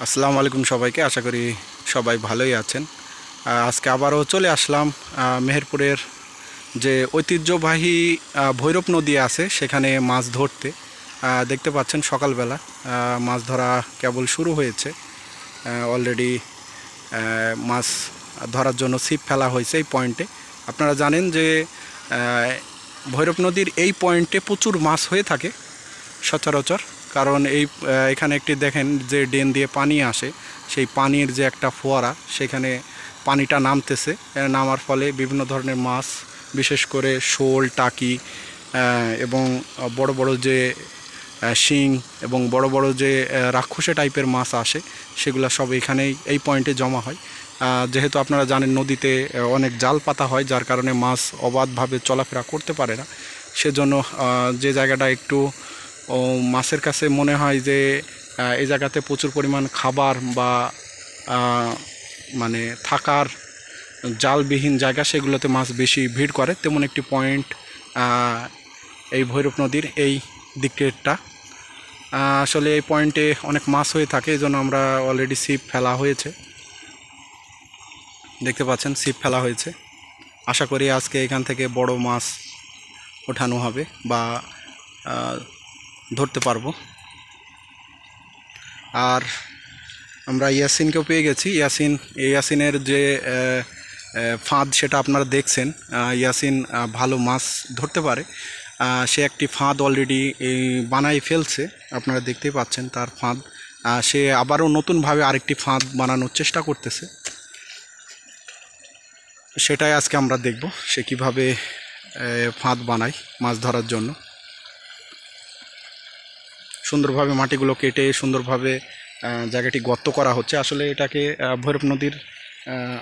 আসসালামু আলাইকুম সবাইকে। আশা করি সবাই ভালোই আছেন। আজকে আবারও চলে আসলাম মেহেরপুরের যে ঐতিহ্যবাহী ভৈরব নদী আছে সেখানে মাছ ধরতে। দেখতে পাচ্ছেন সকালবেলা মাছ ধরা কেবল শুরু হয়েছে। অলরেডি মাছ ধরার জন্য ছিপ ফেলা হয়েছে এই পয়েন্টে। আপনারা জানেন যে ভৈরব নদীর এই পয়েন্টে প্রচুর মাছ হয়ে থাকে সচরাচর। কারণ এখানে একটি দেখেন যে ড্রেন দিয়ে পানি আসে, সেই পানির যে একটা ফোয়ারা, সেখানে পানিটা নামতেছে। নামার ফলে বিভিন্ন ধরনের মাছ, বিশেষ করে শোল, টাকি এবং বড় বড় যে শিং এবং বড় বড় যে রাক্ষসে টাইপের মাছ আসে, সেগুলো সব এখানেই এই পয়েন্টে জমা হয়। যেহেতু আপনারা জানেন নদীতে অনেক জাল পাতা হয়, যার কারণে মাছ অবাধভাবে চলাফেরা করতে পারে না। সেজন্য যে জায়গাটা একটু মাছের কাছে মনে হয় যে এই জায়গাতে প্রচুর পরিমাণ খাবার বা মানে থাকার জালবিহীন জায়গা, সেগুলোতে মাছ বেশি ভিড় করে, তেমন একটি পয়েন্ট এই ভৈরব নদীর এই দিকটা। আসলে এই পয়েন্টে অনেক মাছ হয়ে থাকে, এই জন্য আমরা অলরেডি ছিপ ফেলা হয়েছে। দেখতে পাচ্ছেন ছিপ ফেলা হয়েছে। আশা করি আজকে এখান থেকে বড় মাছ ওঠানো হবে বা ধরতে পারবো। আর আমরা ইয়াসিনকেও পেয়ে গেছি। ইয়াসিনের যে ফাঁদ সেটা আপনারা দেখছেন। ইয়াসিন ভালো মাছ ধরতে পারে। সে একটি ফাঁদ অলরেডি বানাই ফেলছে, আপনারা দেখতেই পাচ্ছেন তার ফাঁদ। সে আবারও নতুনভাবে আরেকটি ফাঁদ বানানোর চেষ্টা করতেছে, সেটাই আজকে আমরা দেখব সে কিভাবে ফাঁদ বানায় মাছ ধরার জন্য। সুন্দরভাবে মাটিগুলো কেটে সুন্দরভাবে জায়গাটি গর্ত করা হচ্ছে। আসলে এটাকে ভৈরব নদীর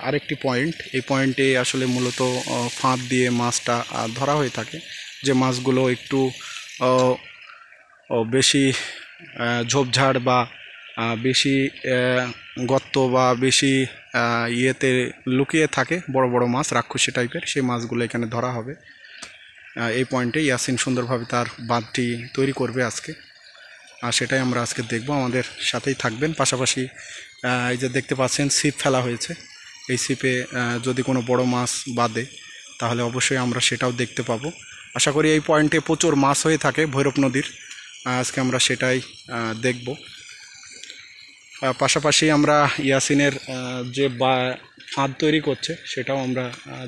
আরেকটি পয়েন্ট। এই পয়েন্টে আসলে মূলত ফাঁদ দিয়ে মাছটা ধরা হয়ে থাকে। যে মাছগুলো একটু বেশি ঝোপঝাড় বা বেশি গর্ত বা বেশি ইয়েতে লুকিয়ে থাকে, বড় বড় মাছ রাক্ষসী টাইপের, সেই মাছগুলো এখানে ধরা হবে। এই পয়েন্টে ইয়াসিন সুন্দরভাবে তার বাঁধটি তৈরি করবে আজকে, আর সেটাই আমরা আজকে দেখব। আমাদের সাথেই থাকবেন। পাশাপাশি এই যে দেখতে পাচ্ছেন ছিপ ফেলা হয়েছে, এই ছিপে যদি কোনো বড় মাছ বাঁধে তাহলে অবশ্যই আমরা সেটাও দেখতে পাবো। আশা করি এই পয়েন্টে প্রচুর মাছ হয়ে থাকে ভৈরব নদীর। আজকে আমরা সেটাই দেখব। পাশাপাশি আমরা ইয়াসিনের যে ফাঁদ তৈরি করছে সেটাও আমরা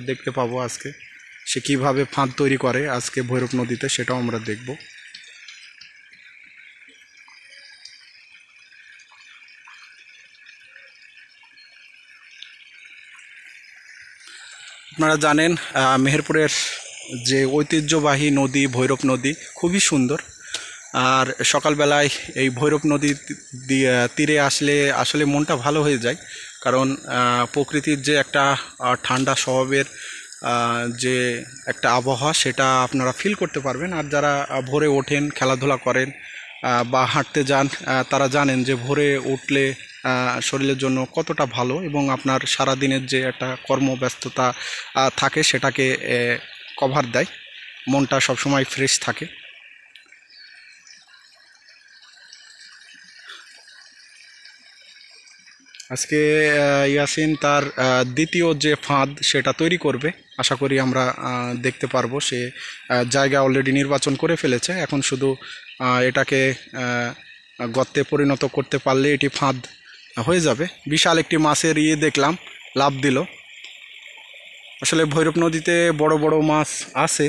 দেখতে পাবো আজকে। সে কীভাবে ফাঁদ তৈরি করে আজকে ভৈরব নদীতে, সেটাও আমরা দেখব। আপনারা জানেন মেহেরপুরের যে ঐতিহ্যবাহী নদী ভৈরব নদী খুবই সুন্দর। আর সকালবেলায় এই ভৈরব নদী তীরে আসলে আসলে মনটা ভালো হয়ে যায়। কারণ প্রকৃতির যে একটা ঠান্ডা স্বভাবের যে একটা আবহাওয়া, সেটা আপনারা ফিল করতে পারবেন। আর যারা ভোরে ওঠেন, খেলাধুলা করেন বা হাঁটতে যান, তারা জানেন যে ভোরে উঠলে শরীরের জন্য কতটা ভালো, এবং আপনার সারাদিনের যে একটা কর্মব্যস্ততা থাকে সেটাকে কভার দেয়, মনটা সবসময় ফ্রেশ থাকে। আজকে ইয়াসিন তার দ্বিতীয় যে ফাঁদ সেটা তৈরি করবে। আশা করি আমরা দেখতে পারবো। সে জায়গা অলরেডি নির্বাচন করে ফেলেছে, এখন শুধু এটাকে গর্তে পরিণত করতে পারলে এটি ফাঁদ হয়ে যাবে। বিশাল একটি মাছের দেখলাম লাফ দিল। আসলে ভৈরব নদীতে বড় বড় মাছ আছে,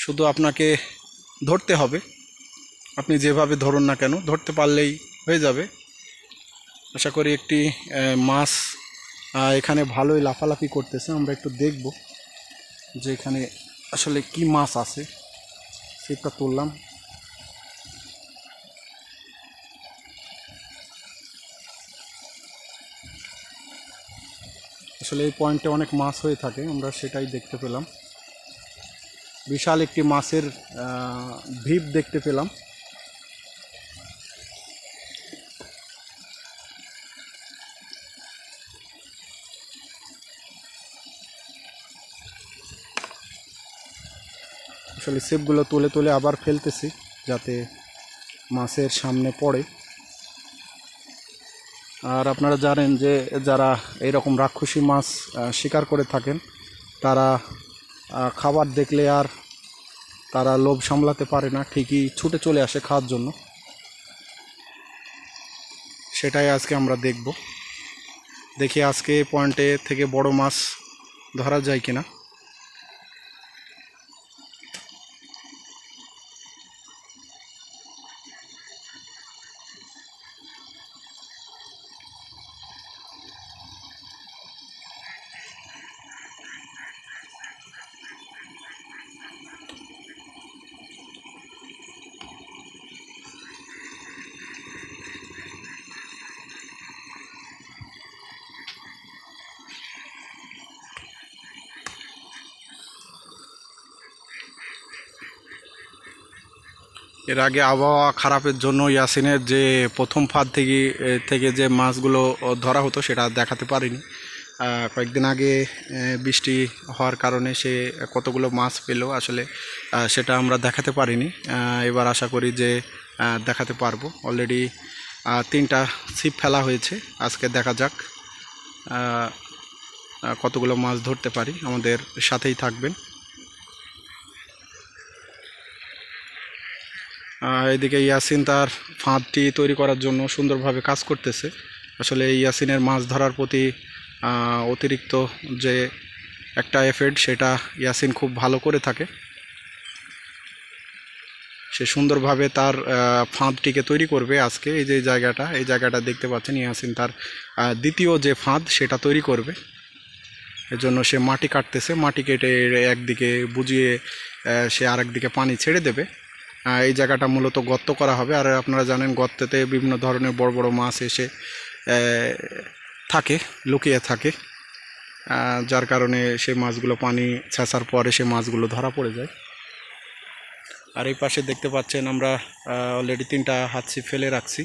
শুধু আপনাকে ধরতে হবে। আপনি যেভাবে ধরুন না কেন, ধরতে পারলেই হয়ে যাবে। আশা করি একটি মাছ এখানে ভালোই লাফালাফি করতেছে। আমরা একটু দেখব যে এখানে আসলে কি মাছ আছে। সেটা তুললাম। আসলে এই পয়েন্টে অনেক মাছ হয়ে থাকে, আমরা সেটাই দেখতে পেলাম। বিশাল একটি মাছের ভিপ দেখতে পেলাম। আসলে ছিপগুলো তুলে তুলে আবার ফেলতেছি যাতে মাছের সামনে পড়ে। আর আপনারা জানেন যে যারা এইরকম রাক্ষসী মাছ শিকার করে থাকেন, তারা খাবার দেখলে আর তারা লোভ সামলাতে পারে না, ঠিকই ছুটে চলে আসে খাওয়ার জন্য। সেটাই আজকে আমরা দেখব। দেখি আজকে পয়েন্টে থেকে বড় মাছ ধরা যায় কিনা। এর আগে আবহাওয়া খারাপের জন্য ইয়াসিনের যে প্রথম ফাঁদ থেকে যে মাছগুলো ধরা হতো সেটা দেখাতে পারিনি। কয়েকদিন আগে বৃষ্টি হওয়ার কারণে সে কতগুলো মাছ পেল আসলে সেটা আমরা দেখাতে পারিনি। এবার আশা করি যে দেখাতে পারবো। অলরেডি 3টা ছিপ ফেলা হয়েছে, আজকে দেখা যাক কতগুলো মাছ ধরতে পারি। আমাদের সাথেই থাকবেন। এদিকে ইয়াসিন তার ফাঁদটি তৈরি করার জন্য সুন্দরভাবে কাজ করতেছে। আসলে ইয়াসিনের মাছ ধরার প্রতি অতিরিক্ত যে একটা এফেক্ট, সেটা ইয়াসিন খুব ভালো করে থাকে। সে সুন্দরভাবে তার ফাঁদটিকে তৈরি করবে আজকে। এই যে জায়গাটা দেখতে পাচ্ছেন, ইয়াসিন তার দ্বিতীয় যে ফাঁদ সেটা তৈরি করবে। এজন্য সে মাটি কাটতেছে, মাটি কেটে একদিকে বুঝিয়ে সে আরেক দিকে পানি ছেড়ে দেবে। এই জায়গাটা মূলত গর্ত করা হবে। আর আপনারা জানেন গর্তেতে বিভিন্ন ধরনের বড় বড় মাছ এসে থাকে, লুকিয়ে থাকে, যার কারণে সে মাছগুলো পানি ছেঁচার পরে সে মাছগুলো ধরা পড়ে যায়। আর এই পাশে দেখতে পাচ্ছেন আমরা অলরেডি 3টা হাত ছিপ ফেলে রাখছি।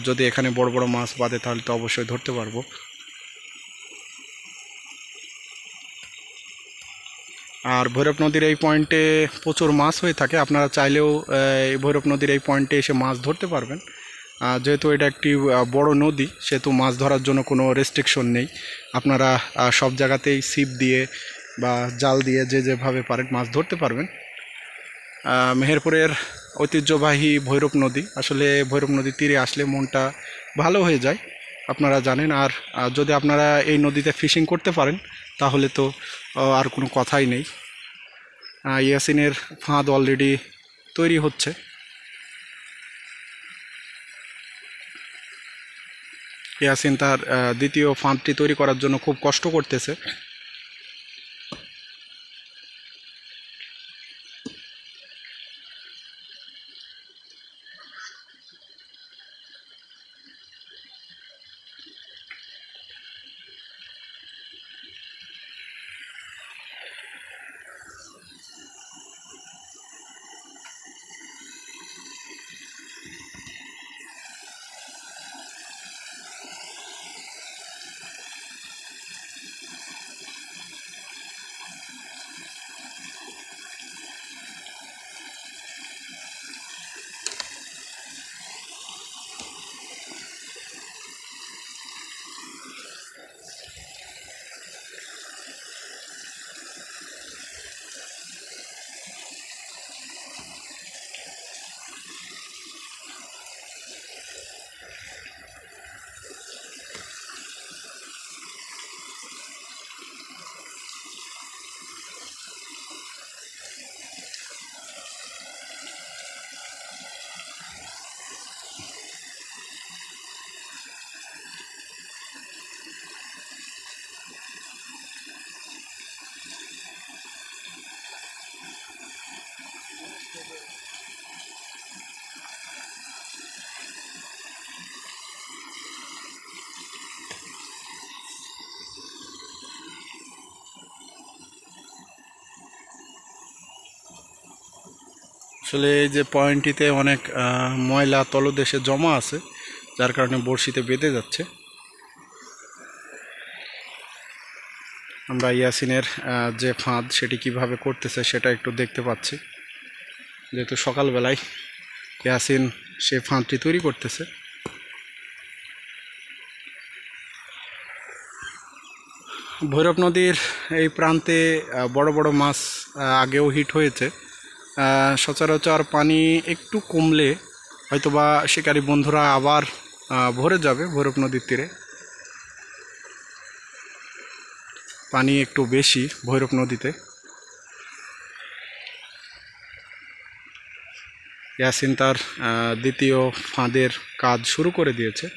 যদি এখানে বড় বড় মাছ বাঁধে তাহলে তো অবশ্যই ধরতে পারবো। আর ভৈরব নদীর এই পয়েন্টে প্রচুর মাছ হয়ে থাকে। আপনারা চাইলেও এই ভৈরব নদীর এই পয়েন্টে এসে মাছ ধরতে পারবেন। যেহেতু এটা একটি বড় নদী, সেহেতু মাছ ধরার জন্য কোনো রেস্ট্রিকশন নেই। আপনারা সব জায়গাতেই ছিপ দিয়ে বা জাল দিয়ে যেভাবে পারেন মাছ ধরতে পারবেন। মেহেরপুরের ঐতিহ্যবাহী ভৈরব নদী, আসলে ভৈরব নদীর তীরে আসলে মনটা ভালো হয়ে যায়, আপনারা জানেন। আর যদি আপনারা এই নদীতে ফিশিং করতে পারেন তাহলে তো আর কোনো কথাই নেই। ইয়াসিনের ফাঁদ অলরেডি তৈরি হচ্ছে। ইয়াসিন তার দ্বিতীয় ফাঁদটি তৈরি করার জন্য খুব কষ্ট করতেছে। আসলে এই যে পয়েন্টটিতে অনেক ময়লা তলদেশে জমা আছে, যার কারণে বড়শিতে বেঁধে যাচ্ছে। আমরা ইয়াসিনের যে ফাঁদ সেটি কিভাবে করতেছে সেটা একটু দেখতে পাচ্ছি। যেহেতু সকালবেলায় ইয়াসিন সে ফাঁদটি তৈরি করতেছে। ভৈরব নদীর এই প্রান্তে বড় বড় মাছ আগেও হিট হয়েছে। সচরাচর পানি একটু কমলে হয়তোবা শিকারী বন্ধুরা আবার ভরে যাবে ভৈরব নদীর তীরে। পানি একটু বেশি ভৈরব নদীতে। ইয়াসিন তার দ্বিতীয় ফাঁদের কাজ শুরু করে দিয়েছে।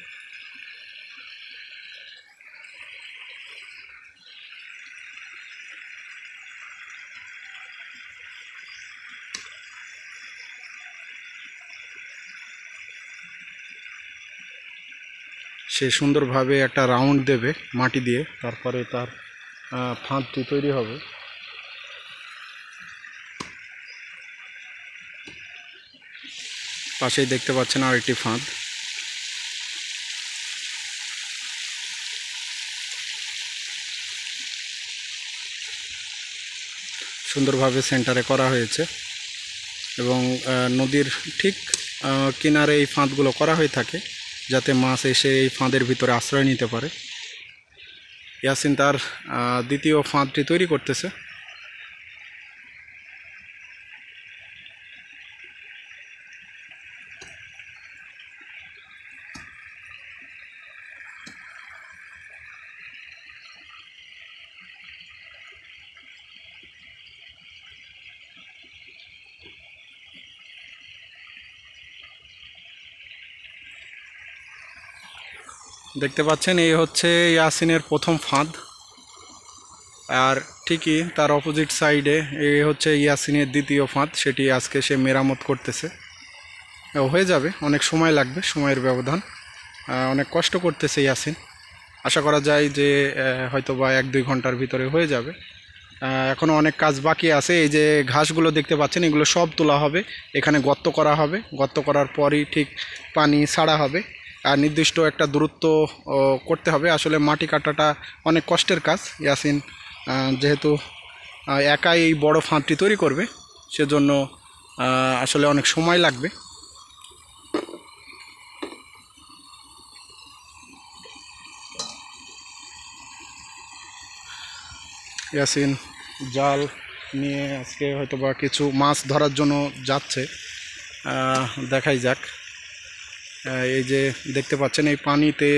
সে সুন্দরভাবে একটা রাউন্ড দেবে মাটি দিয়ে, তারপরে তার ফাঁদটি তৈরি হবে। পাশেই দেখতে পাচ্ছেন আরেকটি ফাঁদ। সুন্দরভাবে সেন্টারে করা হয়েছে এবং নদীর ঠিক কিনারে এই ফাঁদগুলো করা হয়ে থাকে যাতে মাছ এসে এই ফাঁদের ভিতরে আশ্রয় নিতে পারে। ইয়াসিন তার দ্বিতীয় ফাঁদটি তৈরি করতেছে। দেখতে পাচ্ছেন এই হচ্ছে ইয়াসিনের প্রথম ফাঁদ, আর ঠিকই তার অপোজিট সাইডে এই হচ্ছে ইয়াসিনের দ্বিতীয় ফাঁদ, সেটি আজকে সে মেরামত করতেছে। হয়ে যাবে, অনেক সময় লাগবে, সময়ের ব্যবধান, অনেক কষ্ট করতেছে ইয়াসিন। আশা করা যায় যে হয়তো বা 1-2 ঘন্টার ভিতরে হয়ে যাবে। এখনও অনেক কাজ বাকি আছে। এই যে ঘাসগুলো দেখতে পাচ্ছেন এগুলো সব তোলা হবে, এখানে গর্ত করা হবে, গর্ত করার পরই ঠিক পানি ছাড়া হবে। আর নির্দিষ্ট একটা দূরত্ব করতে হবে। আসলে মাটি কাটাটা অনেক কষ্টের কাজ। ইয়াসিন যেহেতু একাই এই বড় ফাঁদটি তৈরি করবে, সেজন্য আসলে অনেক সময় লাগবে। ইয়াসিন জাল নিয়ে আজকে হয়তো বা কিছু মাছ ধরার জন্য যাচ্ছে। দেখাই যাক। এই যে দেখতে পাচ্ছেন এই পানিতে,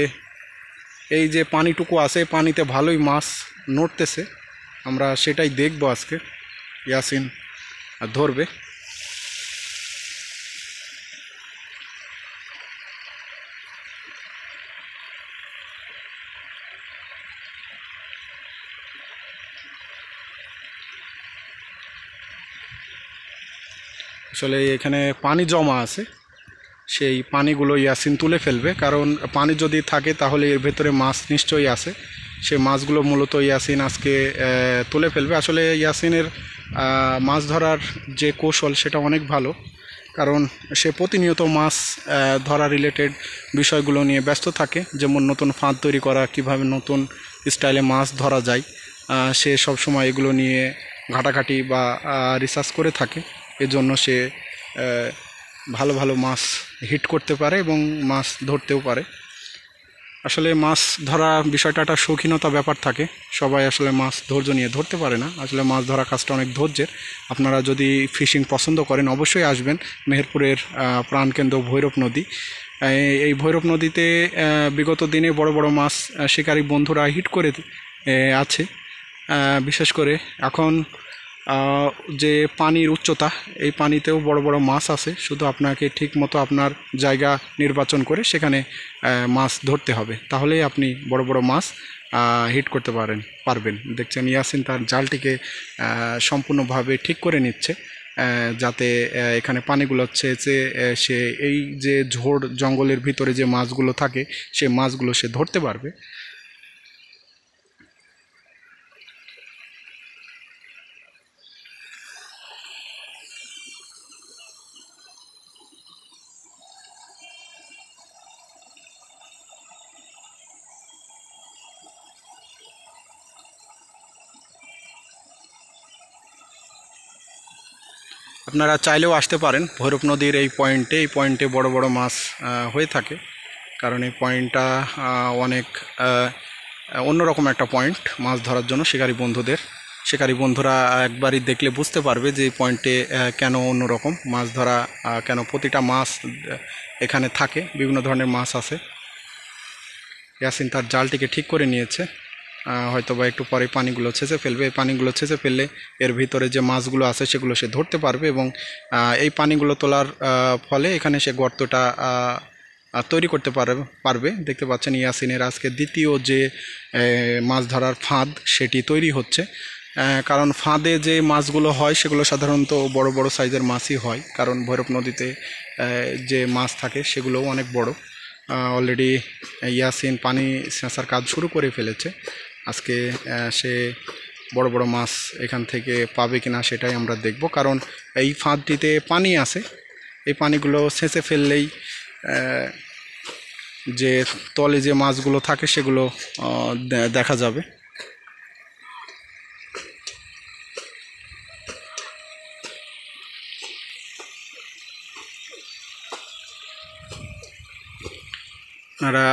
এই যে পানিটুকু আছে পানিতে ভালোই মাছ নড়তেছে। আমরা সেটাই দেখব আজকে। ইয়াসিন ধরবে। আসলে এখানে পানি জমা আছে, সেই পানিগুলো ইয়াসিন তুলে ফেলবে, কারণ পানি যদি থাকে তাহলে এর ভেতরে মাছ নিশ্চয়ই আছে। সে মাছগুলো মূলত ইয়াসিন আজকে তুলে ফেলবে। আসলে ইয়াসিনের মাছ ধরার যে কৌশল সেটা অনেক ভালো, কারণ সে প্রতিনিয়ত মাছ ধরা রিলেটেড বিষয়গুলো নিয়ে ব্যস্ত থাকে। যেমন নতুন ফাঁদ তৈরি করা, কিভাবে নতুন স্টাইলে মাছ ধরা যায়, সে সব সময় এগুলো নিয়ে ঘাটাঘাটি বা রিসার্চ করে থাকে। এজন্য সে ভালো ভালো মাছ হিট করতে পারে এবং মাছ ধরতেও পারে। আসলে মাছ ধরা বিষয়টা একটা শৌখিনতা ব্যাপার থাকে, সবাই আসলে মাছ ধৈর্য নিয়ে ধরতে পারে না। আসলে মাছ ধরা কাজটা অনেক ধৈর্যের। আপনারা যদি ফিশিং পছন্দ করেন অবশ্যই আসবেন মেহেরপুরের প্রাণকেন্দ্র ভৈরব নদী। এই ভৈরব নদীতে বিগত দিনে বড় বড় মাছ শিকারী বন্ধুরা হিট করে আছে। বিশেষ করে এখন যে পানির উচ্চতা, এই পানিতেও বড় বড় মাছ আছে। শুধু আপনাকে ঠিক মতো আপনার জায়গা নির্বাচন করে সেখানে মাছ ধরতে হবে, তাহলেই আপনি বড় বড় মাছ হিট করতে পারবেন। দেখছেন ইয়াসিন তার জালটিকে সম্পূর্ণভাবে ঠিক করে নিচ্ছে, যাতে এখানে পানিগুলো হচ্ছে যে সে এই যে ঝোড় জঙ্গলের ভিতরে যে মাছগুলো থাকে সে মাছগুলো সে ধরতে পারবে। আপনারা চাইলেও আসতে পারেন ভৈরব নদীর এই পয়েন্টে বড় বড় মাছ হয়ে থাকে, কারণ এই পয়েন্টটা অনেক অন্যরকম একটা পয়েন্ট মাছ ধরার জন্য শিকারী বন্ধুরা একবারই দেখলে বুঝতে পারবে যে এই পয়েন্টে কেন অন্যরকম মাছ ধরা, কেন প্রতিটা মাছ এখানে থাকে, বিভিন্ন ধরনের মাছ আছে। ইয়াসিন তার জালটিকে ঠিক করে নিয়েছে, হয়তো বা একটু পরে পানিগুলো ছেঁচে ফেলবে। এই পানিগুলো ছেঁচে ফেললে এর ভিতরে যে মাছগুলো আছে সেগুলো সে ধরতে পারবে, এবং এই পানিগুলো তোলার ফলে এখানে সে গর্তটা তৈরি করতে পারবে। দেখতে পাচ্ছেন ইয়াসিনের আজকে দ্বিতীয় যে মাছ ধরার ফাঁদ সেটি তৈরি হচ্ছে। কারণ ফাঁদে যে মাছগুলো হয় সেগুলো সাধারণত বড় বড় সাইজের মাছই হয়, কারণ ভৈরব নদীতে যে মাছ থাকে সেগুলোও অনেক বড়। অলরেডি ইয়াসিন পানি সেঁচার কাজ শুরু করে ফেলেছে। আজকে সে বড় বড় মাছ এখান থেকে পাবে কিনা সেটাই আমরা দেখব, কারণ এই ফাঁদটিতে পানি আছে। এই পানিগুলো সেঁচে ফেললেই যে তলে যে মাছগুলো থাকে সেগুলো দেখা যাবে। আপনারা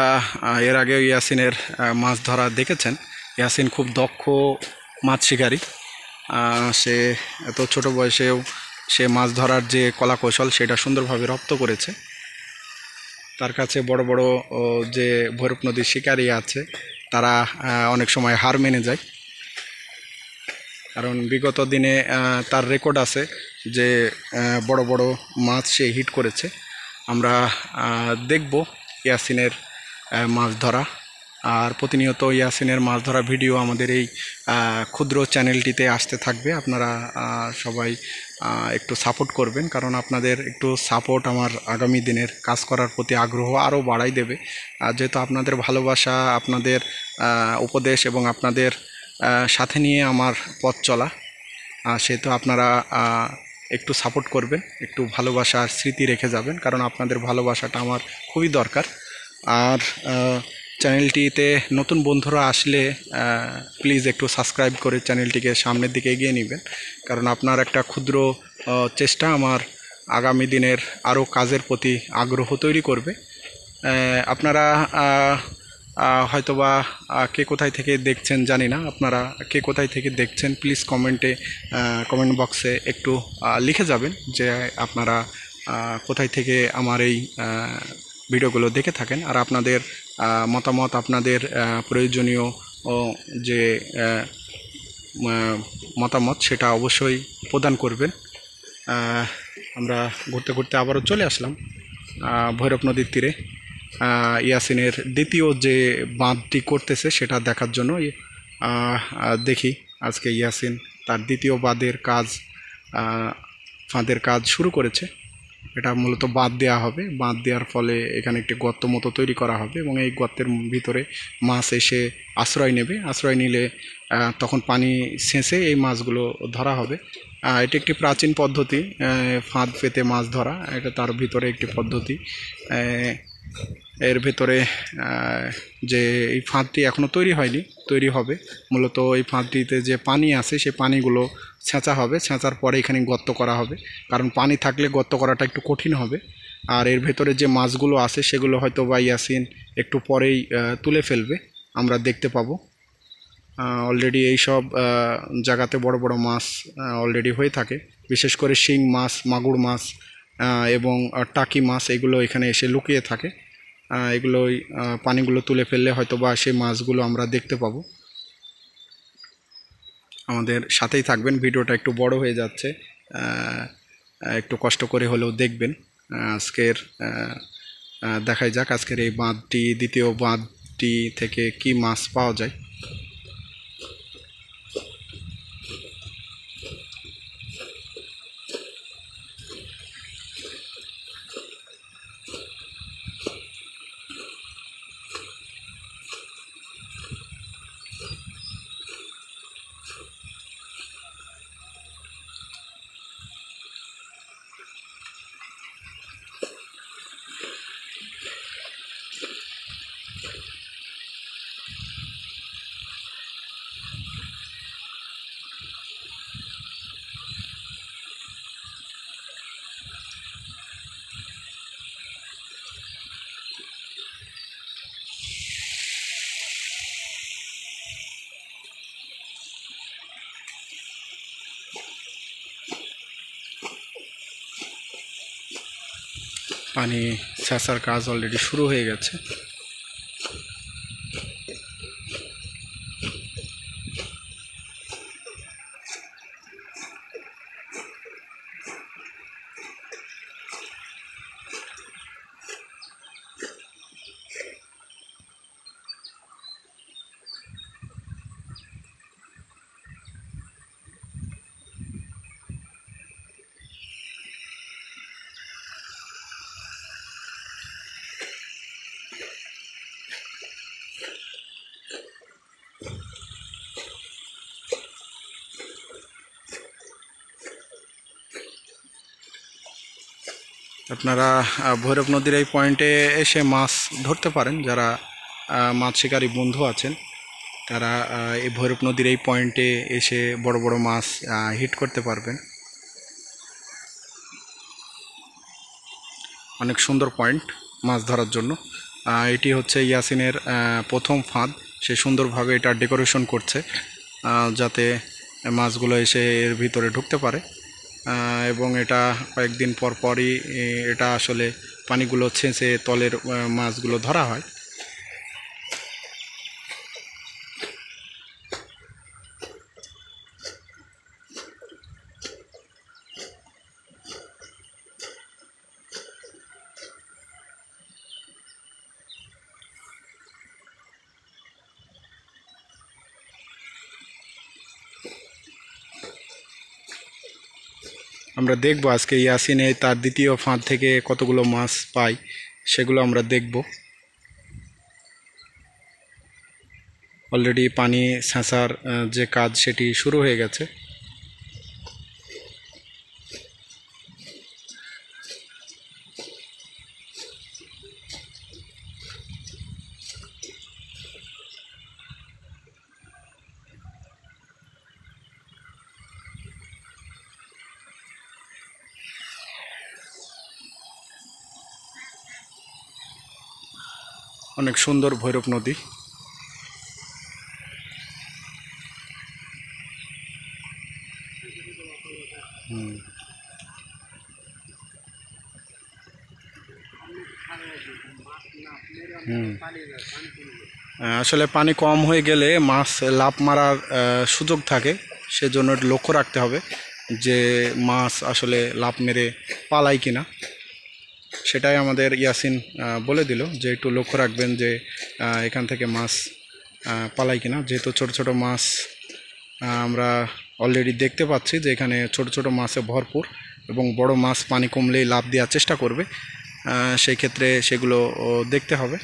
এর আগেও ইয়াসিনের মাছ ধরা দেখেছেন। ইয়াসিন খুব দক্ষ মাছ শিকারী। সে এত ছোট বয়সেও সে মাছ ধরার যে কলা কৌশল সেটা সুন্দরভাবে রপ্ত করেছে। তার কাছে বড় বড় যে ভৈরব নদীর শিকারী আছে তারা অনেক সময় হার মেনে যায়, কারণ বিগত দিনে তার রেকর্ড আছে যে বড় বড় মাছ সে হিট করেছে। আমরা দেখব ইয়াসিনের মাছ ধরা, আর প্রতিনিয়ত ইয়াসিনের মাছ ধরা ভিডিও আমাদের এই ক্ষুদ্র চ্যানেলটিতে আসতে থাকবে। আপনারা সবাই একটু সাপোর্ট করবেন, কারণ আপনাদের একটু সাপোর্ট আমার আগামী দিনের কাজ করার প্রতি আগ্রহ আরও বাড়াই দেবে। যেহেতু আপনাদের ভালোবাসা, আপনাদের উপদেশ এবং আপনাদের সাথে নিয়ে আমার পথ চলা, সেহেতু আপনারা একটু সাপোর্ট করবেন, একটু ভালোবাসার স্মৃতি রেখে যাবেন, কারণ আপনাদের ভালোবাসাটা আমার খুবই দরকার। আর চ্যানেলটিতে নতুন বন্ধুরা আসলে প্লিজ একটু সাবস্ক্রাইব করে চ্যানেলটিকে সামনের দিকে এগিয়ে নেবেন, কারণ আপনার একটা ক্ষুদ্র চেষ্টা আমার আগামী দিনের আরও কাজের প্রতি আগ্রহ তৈরি করবে। আপনারা হয়তোবা কে কোথায় থেকে দেখছেন জানি না, আপনারা কে কোথায় থেকে দেখছেন প্লিজ কমেন্ট বক্সে একটু লিখে যাবেন যে আপনারা কোথায় থেকে আমার এই ভিডিওগুলো দেখে থাকেন। আর আপনাদের মতামত, আপনাদের প্রয়োজনীয় যে মতামত সেটা অবশ্যই প্রদান করবেন। আমরা ঘুরতে ঘুরতে আবারও চলে আসলাম ভৈরব নদীর তীরে ইয়াসিনের দ্বিতীয় যে বাঁধটি করতেছে সেটা দেখার জন্য। দেখি আজকে ইয়াসিন তার দ্বিতীয় ফাঁদের কাজ শুরু করেছে। এটা মূলত বাঁধ দেওয়া হবে, বাঁধ দেওয়ার ফলে এখানে একটি গর্ত মতো তৈরি করা হবে, এবং এই গর্তের ভিতরে মাছ এসে আশ্রয় নেবে। আশ্রয় নিলে তখন পানি সেঁচে এই মাছগুলো ধরা হবে। এটি একটি প্রাচীন পদ্ধতি, ফাঁদ পেতে মাছ ধরা, এটা তার ভিতরে একটি পদ্ধতি। এর ভেতরে যে এই ফাঁদটি এখনও তৈরি হয়নি, তৈরি হবে। মূলত এই ফাঁদটিতে যে পানি আছে সেই পানিগুলো ছেঁচা হবে, ছেঁচার পরে এখানে গর্ত করা হবে, কারণ পানি থাকলে গর্ত করাটা একটু কঠিন হবে। আর এর ভেতরে যে মাছগুলো আছে সেগুলো হয়তো বা ইয়াসিন একটু পরেই তুলে ফেলবে, আমরা দেখতে পাবো। অলরেডি এই সব জায়গাতে বড় বড় মাছ অলরেডি হয়ে থাকে, বিশেষ করে শিং মাছ, মাগুর মাছ এবং টাকি মাছ, এগুলো এখানে এসে লুকিয়ে থাকে। এগুলোই পানিগুলো তুলে ফেললে হয়তো বা সেই মাছগুলো আমরা দেখতে পাবো। আমাদের সাথেই থাকবেন, ভিডিওটা একটু বড় হয়ে যাচ্ছে, একটু কষ্ট করে হলেও দেখবেন। আজকের দেখাই যাক আজকের এই বাঁধটি, দ্বিতীয় বাঁধটি থেকে কি মাছ পাওয়া যায়। পানি সেচার কাজ অলরেডি শুরু হয়ে গেছে। আপনারা ভৈরব নদীর এই পয়েন্টে এসে মাছ ধরতে পারেন। যারা মাছ শিকারী বন্ধু আছেন তারা এই ভৈরব নদীর এই পয়েন্টে এসে বড় বড় মাছ হিট করতে পারবেন। অনেক সুন্দর পয়েন্ট মাছ ধরার জন্য। এটি হচ্ছে ইয়াসিনের প্রথম ফাঁদ। সে সুন্দরভাবে এটা ডেকোরেশন করছে যাতে মাছগুলো এসে এর ভিতরে ঢুকতে পারে, এবং এটা কয়েকদিন পর পরই এটা আসলে পানিগুলো ছেঁচে তলের মাছগুলো ধরা হয়। আমরা দেখব আজকে ইয়াসিনে তার দ্বিতীয় ফাঁদ থেকে কতগুলো মাছ পাই সেগুলো আমরা দেখব। অলরেডি পানি ছেঁচার যে কাজ সেটি শুরু হয়ে গেছে। অনেক সুন্দর ভৈরব নদী। আসলে পানি কম হয়ে গেলে মাছ লাফ মারার সুযোগ থাকে, সেজন্য লক্ষ্য রাখতে হবে যে মাছ আসলে লাফ মেরে পালায় কিনা। সেটাই আমাদের ইয়াসিন বলে দিল যে একটু লক্ষ্য রাখবেন যে এখান থেকে মাছ পালায় কিনা। যেহেতু ছোট ছোট মাছ আমরা অলরেডি দেখতে পাচ্ছি যে এখানে ছোট ছোট মাছে ভরপুর, এবং বড় মাছ পানি কমলেই লাফ দেওয়ার চেষ্টা করবে, সেই ক্ষেত্রে সেগুলো দেখতে হবে।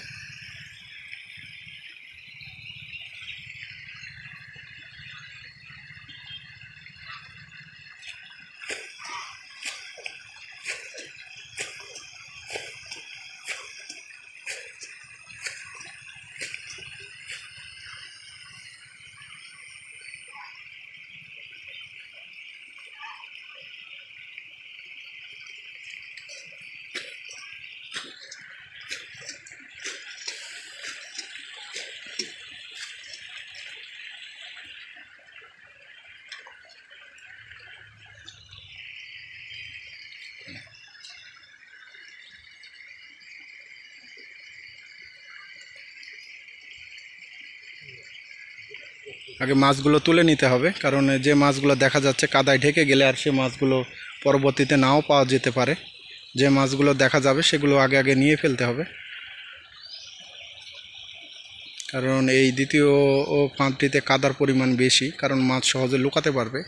আগে মাছগুলো তুলে নিতে হবে, কারণ যে মাছগুলো দেখা যাচ্ছে কাদায় ঢেকে গেলে আর সে মাছগুলো পরবর্তীতে নাও পাওয়া যেতে পারে। যে মাছগুলো দেখা যাবে সেগুলো আগে আগে নিয়ে ফেলতে হবে, কারণ এই দ্বিতীয় ফাঁদটিতে কাদার পরিমাণ বেশি, কারণ মাছ সহজে লুকাতে পারবে।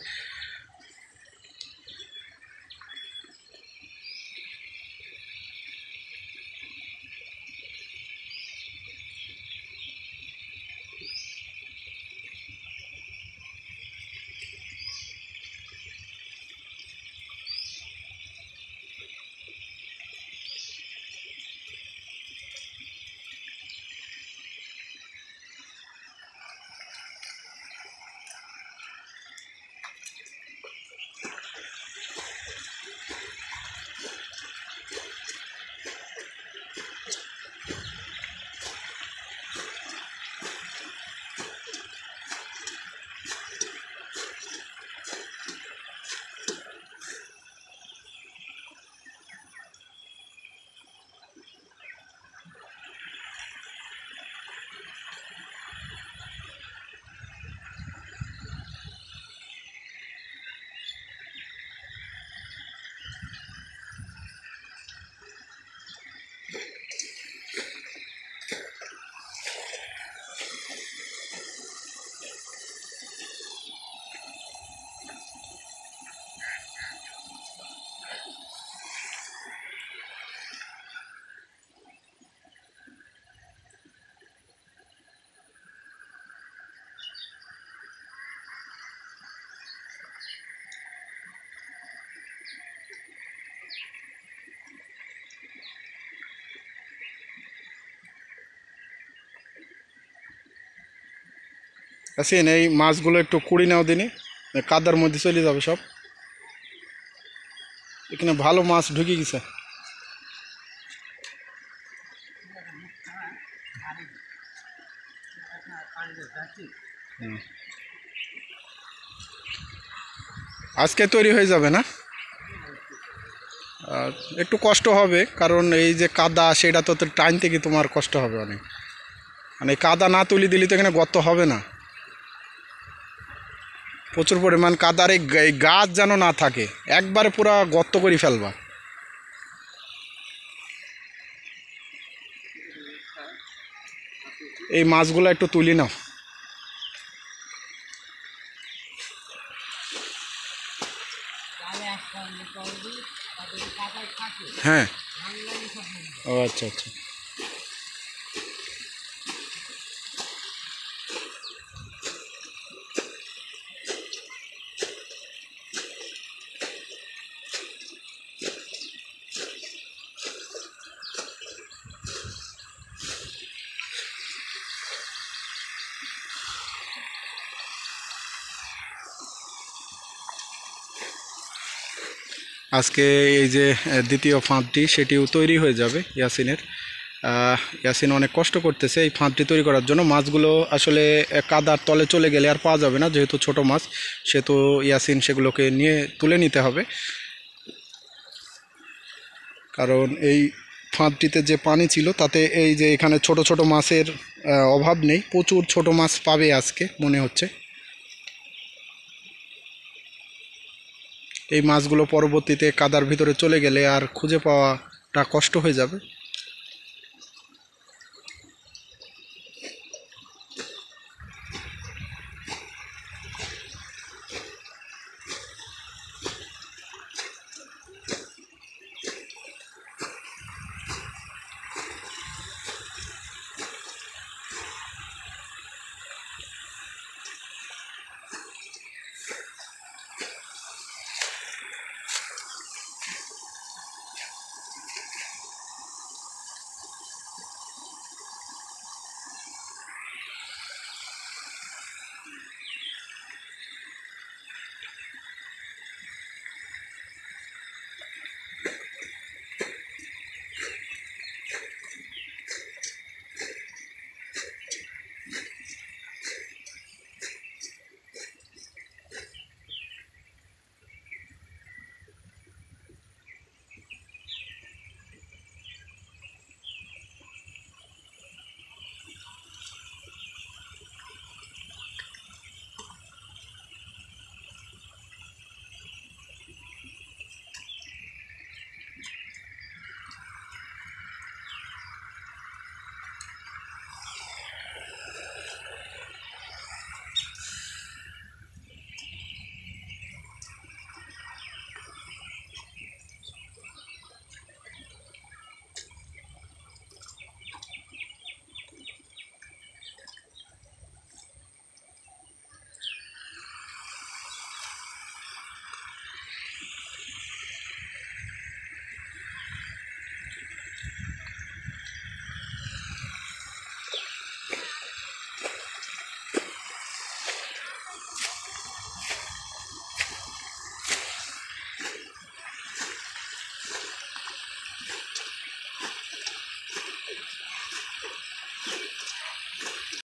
আসেন এই মাছগুলো একটু কুড়ি নাও দিনে, কাদার মধ্যে চলে যাবে সব। এখানে ভালো মাছ ঢুকে গেছে। আজকে তৈরি হয়ে যাবে না? আর একটু কষ্ট হবে, কারণ এই যে কাদা সেটা তো টাইনতে কি তোমার কষ্ট হবে অনেক। মানে কাদা না তুলি দিলে তো এখানে গর্ত হবে না। প্রচুর পরিমাণ কাদার এই গাছ যেন না থাকে, একবারে পুরা গর্ত করে ফেলবা। এই মাছগুলো একটু তুলি নাও। হ্যাঁ, ও আচ্ছা আচ্ছা। আজকে এই যে দ্বিতীয় ফাঁদটি সেটিও তৈরি হয়ে যাবে ইয়াসিনের। ইয়াসিন অনেক কষ্ট করতেছে এই ফাঁদটি তৈরি করার জন্য। মাছগুলো আসলে কাদার তলে চলে গেলে আর পাওয়া যাবে না, যেহেতু ছোট মাছ, সেহেতু ইয়াসিন সেগুলোকে নিয়ে তুলে নিতে হবে। কারণ এই ফাঁদটিতে যে পানি ছিল তাতে এই যে এখানে ছোট ছোট মাছের অভাব নেই, প্রচুর ছোট মাছ পাবে আজকে মনে হচ্ছে। এই মাছগুলো পরবর্তীতে কাদার ভিতরে চলে গেলে আর খুঁজে পাওয়াটা কষ্ট হয়ে যাবে।